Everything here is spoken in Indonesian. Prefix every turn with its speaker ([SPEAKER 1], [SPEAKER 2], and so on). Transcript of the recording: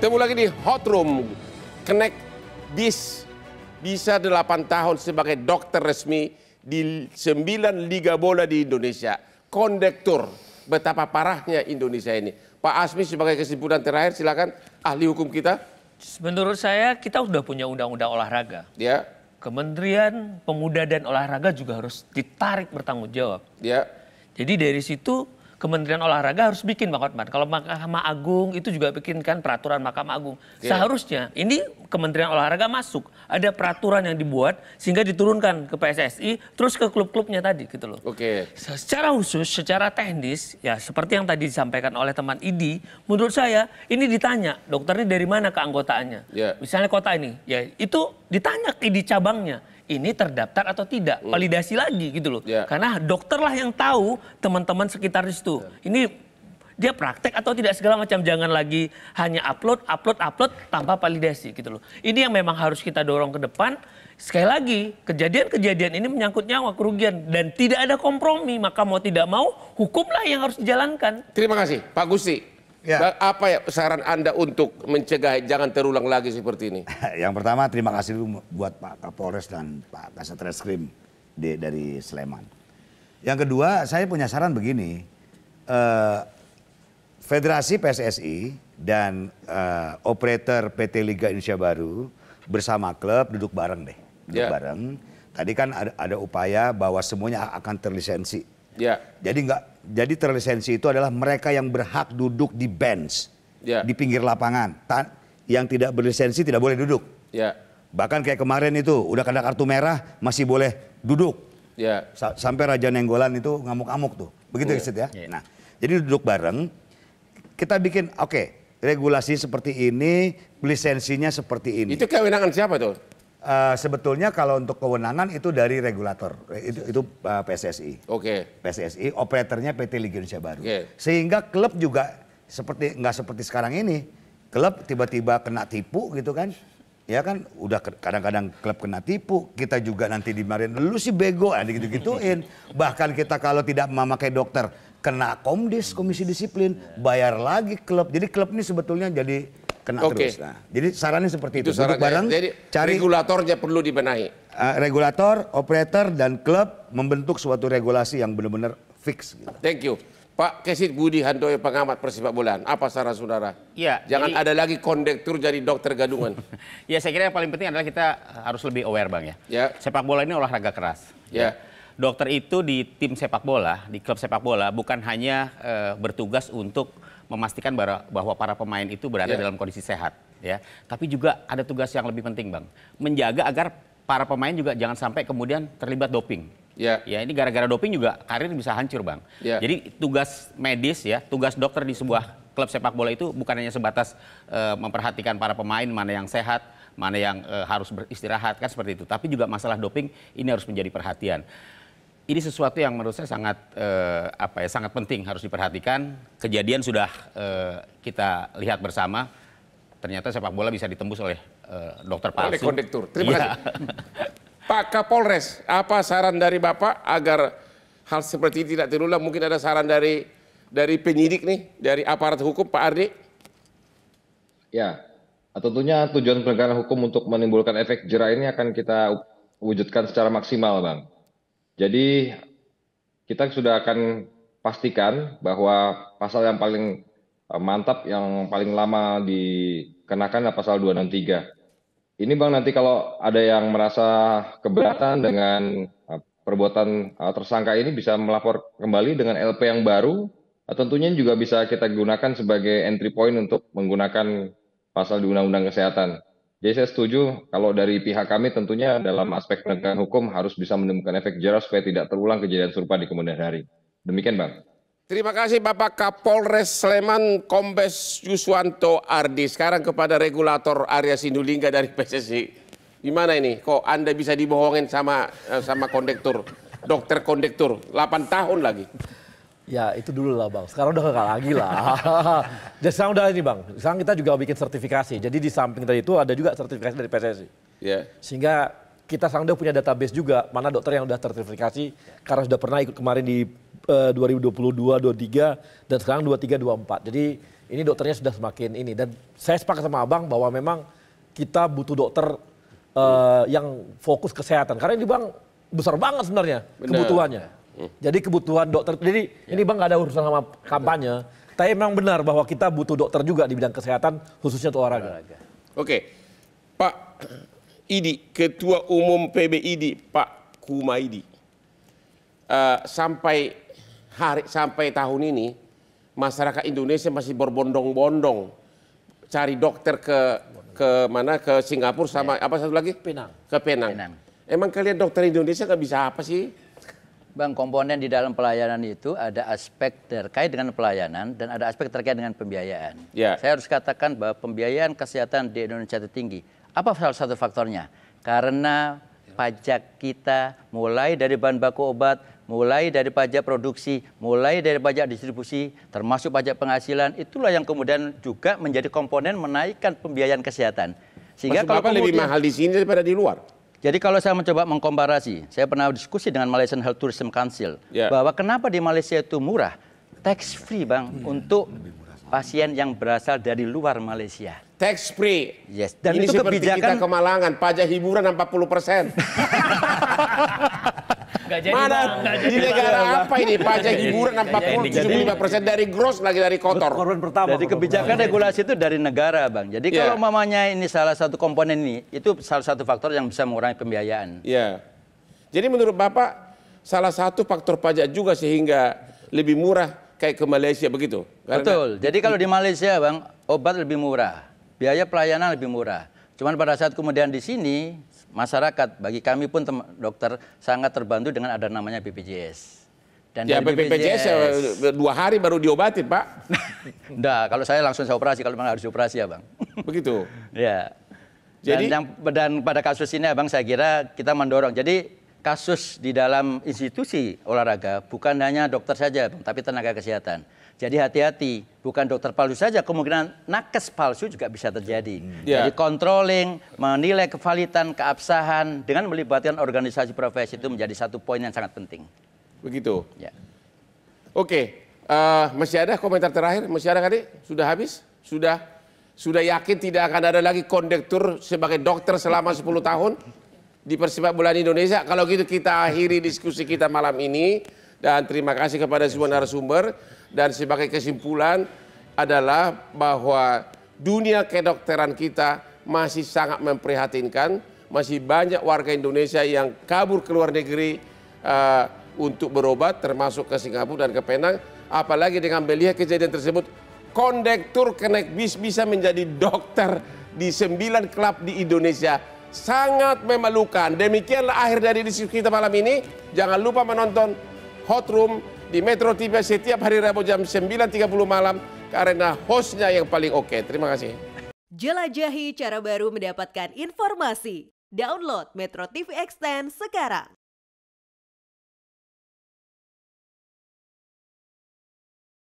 [SPEAKER 1] Temu lagi di Hot Room. Connect Bis bisa 8 tahun sebagai dokter resmi di 9 liga bola di Indonesia. Kondektur, betapa parahnya Indonesia ini. Pak Asmi sebagai kesimpulan terakhir silakan, ahli hukum kita.
[SPEAKER 2] Menurut saya kita sudah punya undang-undang olahraga.
[SPEAKER 1] Ya.
[SPEAKER 2] Kementerian Pemuda dan Olahraga juga harus ditarik bertanggung jawab.
[SPEAKER 1] Ya.
[SPEAKER 2] Jadi dari situ Kementerian Olahraga harus bikin, Bang Hotman. Kalau Mahkamah Agung itu juga bikinkan peraturan Mahkamah Agung. Seharusnya ini Kementerian Olahraga masuk. Ada peraturan yang dibuat sehingga diturunkan ke PSSI terus ke klub-klubnya tadi gitu loh.
[SPEAKER 1] Oke.
[SPEAKER 2] Secara khusus, secara teknis ya seperti yang tadi disampaikan oleh teman Idi, menurut saya ini ditanya dokternya dari mana keanggotaannya. Misalnya kota ini, ya itu ditanya ke Idi cabangnya. Ini terdaftar atau tidak, validasi lagi gitu loh. Karena dokter lah yang tahu teman-teman sekitar situ. Ini dia praktek atau tidak segala macam, jangan lagi hanya upload tanpa validasi gitu loh. Ini yang memang harus kita dorong ke depan. Sekali lagi, kejadian-kejadian ini menyangkut nyawa, kerugian dan tidak ada kompromi, maka mau tidak mau hukumlah yang harus dijalankan.
[SPEAKER 1] Terima kasih, Pak Gusti. Ya. Apa ya saran Anda untuk mencegah jangan terulang lagi seperti ini?
[SPEAKER 3] Yang pertama terima kasih dulu buat Pak Kapolres dan Pak Kasat Reskrim dari Sleman. Yang kedua saya punya saran begini, Federasi PSSI dan operator PT Liga Indonesia Baru bersama klub duduk bareng deh, bareng. Tadi kan ada upaya bahwa semuanya akan terlisensi. Jadi terlisensi itu adalah mereka yang berhak duduk di bench, di pinggir lapangan. Yang tidak berlisensi tidak boleh duduk. Bahkan kayak kemarin itu udah kena kartu merah masih boleh duduk. Sampai Raja Nenggolan itu ngamuk-ngamuk tuh. Begitu ya. Nah, jadi duduk bareng. Kita bikin regulasi seperti ini, lisensinya seperti ini.
[SPEAKER 1] Itu kewenangan siapa tuh?
[SPEAKER 3] Sebetulnya kalau untuk kewenangan itu dari regulator, itu PSSI. PSSI, operatornya PT Liga Indonesia Baru. Sehingga klub juga nggak seperti sekarang ini, klub tiba-tiba kena tipu gitu kan, ya kan, udah kadang-kadang klub kena tipu, kita juga nanti dimarahin, lu sih bego, gitu-gituin. Bahkan kita kalau tidak memakai dokter kena komisi disiplin, bayar lagi klub. Jadi klub ini sebetulnya jadi kena terus. Nah, jadi sarannya seperti itu. Duduk bareng,
[SPEAKER 1] jadi cari regulatornya perlu dibenahi.
[SPEAKER 3] Regulator, operator dan klub membentuk suatu regulasi yang benar-benar fix. Gitu.
[SPEAKER 1] Thank you. Pak Kesit Budi Handoyo, pengamat persepak bolaan. Apa saran saudara? Jangan ada lagi kondektur jadi dokter gadungan.
[SPEAKER 4] Ya saya kira yang paling penting adalah kita harus lebih aware Bang ya. Sepak bola ini olahraga keras. Dokter itu di tim sepak bola, di klub sepak bola bukan hanya bertugas untuk memastikan bahwa para pemain itu berada dalam kondisi sehat, ya. Tapi juga ada tugas yang lebih penting, Bang, menjaga agar para pemain juga jangan sampai kemudian terlibat doping. Ya, ini gara-gara doping juga karir bisa hancur, Bang. Jadi tugas medis ya, tugas dokter di sebuah klub sepak bola itu bukan hanya sebatas memperhatikan para pemain mana yang sehat, mana yang harus beristirahat kan seperti itu. Tapi juga masalah doping ini harus menjadi perhatian. Ini sesuatu yang menurut saya sangat sangat penting harus diperhatikan. Kejadian sudah kita lihat bersama. Ternyata sepak bola bisa ditembus oleh dokter palsu.
[SPEAKER 1] Oleh kondektur. Terima kasih. Pak Kapolres, apa saran dari Bapak agar hal seperti ini tidak terulang? Mungkin ada saran dari penyidik nih, dari aparat hukum, Pak Ardi?
[SPEAKER 5] Ya, tentunya tujuan penegakan hukum untuk menimbulkan efek jera ini akan kita wujudkan secara maksimal, Bang. Jadi kita sudah akan pastikan bahwa pasal yang paling mantap, yang paling lama dikenakan adalah pasal 263. Ini Bang, nanti kalau ada yang merasa keberatan dengan perbuatan tersangka ini bisa melapor kembali dengan LP yang baru. Tentunya juga bisa kita gunakan sebagai entry point untuk menggunakan pasal di Undang-Undang Kesehatan. Jadi saya setuju kalau dari pihak kami tentunya dalam aspek penegakan hukum harus bisa menimbulkan efek jera supaya tidak terulang kejadian serupa di kemudian hari. Demikian Bang.
[SPEAKER 1] Terima kasih Bapak Kapolres Sleman Kombes Yuswanto Ardi. Sekarang kepada regulator Arya Sinulinga dari PSSI. Gimana ini? Kok Anda bisa dibohongin sama kondektur, dokter kondektur 8 tahun lagi?
[SPEAKER 6] Ya itu dulu lah Bang, sekarang udah gak lagi lah. Jadi sekarang udah ini Bang, sekarang kita juga bikin sertifikasi. Jadi di samping tadi itu ada juga sertifikasi dari PSSI. Sehingga kita sekarang udah punya database juga, mana dokter yang udah sertifikasi. Karena sudah pernah ikut kemarin di 2022, 23 dan sekarang 23, 24. Jadi ini dokternya sudah semakin ini. Dan saya sepakat sama Abang bahwa memang kita butuh dokter yang fokus kesehatan. Karena ini Bang besar banget sebenarnya kebutuhannya. Jadi kebutuhan dokter, jadi ini Bang gak ada urusan sama kampanye. Tapi memang benar bahwa kita butuh dokter juga di bidang kesehatan, khususnya untuk olahraga.
[SPEAKER 1] Oke, Pak Idi, Ketua Umum PBID, Pak Kumaidi. Sampai tahun ini, masyarakat Indonesia masih berbondong-bondong cari dokter ke mana, ke Singapura sama apa satu lagi?
[SPEAKER 6] Penang.
[SPEAKER 1] Ke Penang. Emang kalian dokter Indonesia nggak bisa apa sih?
[SPEAKER 7] Bang, komponen di dalam pelayanan itu ada aspek terkait dengan pelayanan dan ada aspek terkait dengan pembiayaan. Saya harus katakan bahwa pembiayaan kesehatan di Indonesia itu tinggi. Apa salah satu faktornya? Karena pajak kita mulai dari bahan baku obat, mulai dari pajak produksi, mulai dari pajak distribusi, termasuk pajak penghasilan, itulah yang kemudian juga menjadi komponen menaikkan pembiayaan kesehatan.
[SPEAKER 1] Sehingga kalau lebih mahal di sini daripada di luar.
[SPEAKER 7] Jadi kalau saya mencoba mengkomparasi, saya pernah diskusi dengan Malaysian Health Tourism Council, bahwa kenapa di Malaysia itu murah, tax free Bang, untuk pasien yang berasal dari luar Malaysia.
[SPEAKER 1] Tax free.
[SPEAKER 7] Yes. Dan
[SPEAKER 1] ini
[SPEAKER 7] itu
[SPEAKER 1] seperti
[SPEAKER 7] kebijakan
[SPEAKER 1] kita Kemalangan, pajak hiburan 40%. Mana di negara apa ini pajak hiburan 75% dari gross lagi dari kotor.
[SPEAKER 7] Jadi kebijakan regulasi itu dari negara Bang. Jadi kalau mamanya ini salah satu komponen ini, itu salah satu faktor yang bisa mengurangi pembiayaan.
[SPEAKER 1] Jadi menurut Bapak salah satu faktor pajak juga sehingga lebih murah kayak ke Malaysia begitu?
[SPEAKER 7] Betul. Jadi kalau di Malaysia Bang, obat lebih murah, biaya pelayanan lebih murah. Cuman pada saat kemudian di sini masyarakat, bagi kami pun dokter sangat terbantu dengan ada namanya BPJS.
[SPEAKER 1] Dan BPJS 2 hari baru diobatin Pak.
[SPEAKER 7] Enggak, kalau saya langsung saya operasi, kalau memang harus dioperasi ya Bang.
[SPEAKER 1] Begitu?
[SPEAKER 7] Ya.
[SPEAKER 1] Jadi,
[SPEAKER 7] dan pada kasus ini Abang saya kira kita mendorong. Jadi kasus di dalam institusi olahraga bukan hanya dokter saja Bang, tapi tenaga kesehatan. Jadi hati-hati, bukan dokter palsu saja, kemungkinan nakes palsu juga bisa terjadi. Jadi controlling, menilai kevalitan, keabsahan dengan melibatkan organisasi profesi itu menjadi satu poin yang sangat penting.
[SPEAKER 1] Begitu.
[SPEAKER 7] Ya.
[SPEAKER 1] Oke, masih ada komentar terakhir? Masih ada kali? Sudah habis? Sudah yakin tidak akan ada lagi kondektur sebagai dokter selama 10 tahun di persepak bola Indonesia? Kalau gitu kita akhiri diskusi kita malam ini. Dan terima kasih kepada semua narasumber. Dan sebagai kesimpulan adalah bahwa dunia kedokteran kita masih sangat memprihatinkan. Masih banyak warga Indonesia yang kabur ke luar negeri untuk berobat, termasuk ke Singapura dan ke Penang. Apalagi dengan melihat kejadian tersebut, kondektur kenaik bis bisa menjadi dokter di 9 klub di Indonesia. Sangat memalukan. Demikianlah akhir dari diskusi kita malam ini. Jangan lupa menonton Hot Room di Metro TV setiap hari Rabu jam 9.30 malam karena hostnya yang paling oke. Terima kasih.
[SPEAKER 8] Jelajahi cara baru mendapatkan informasi. Download Metro TV Extend sekarang.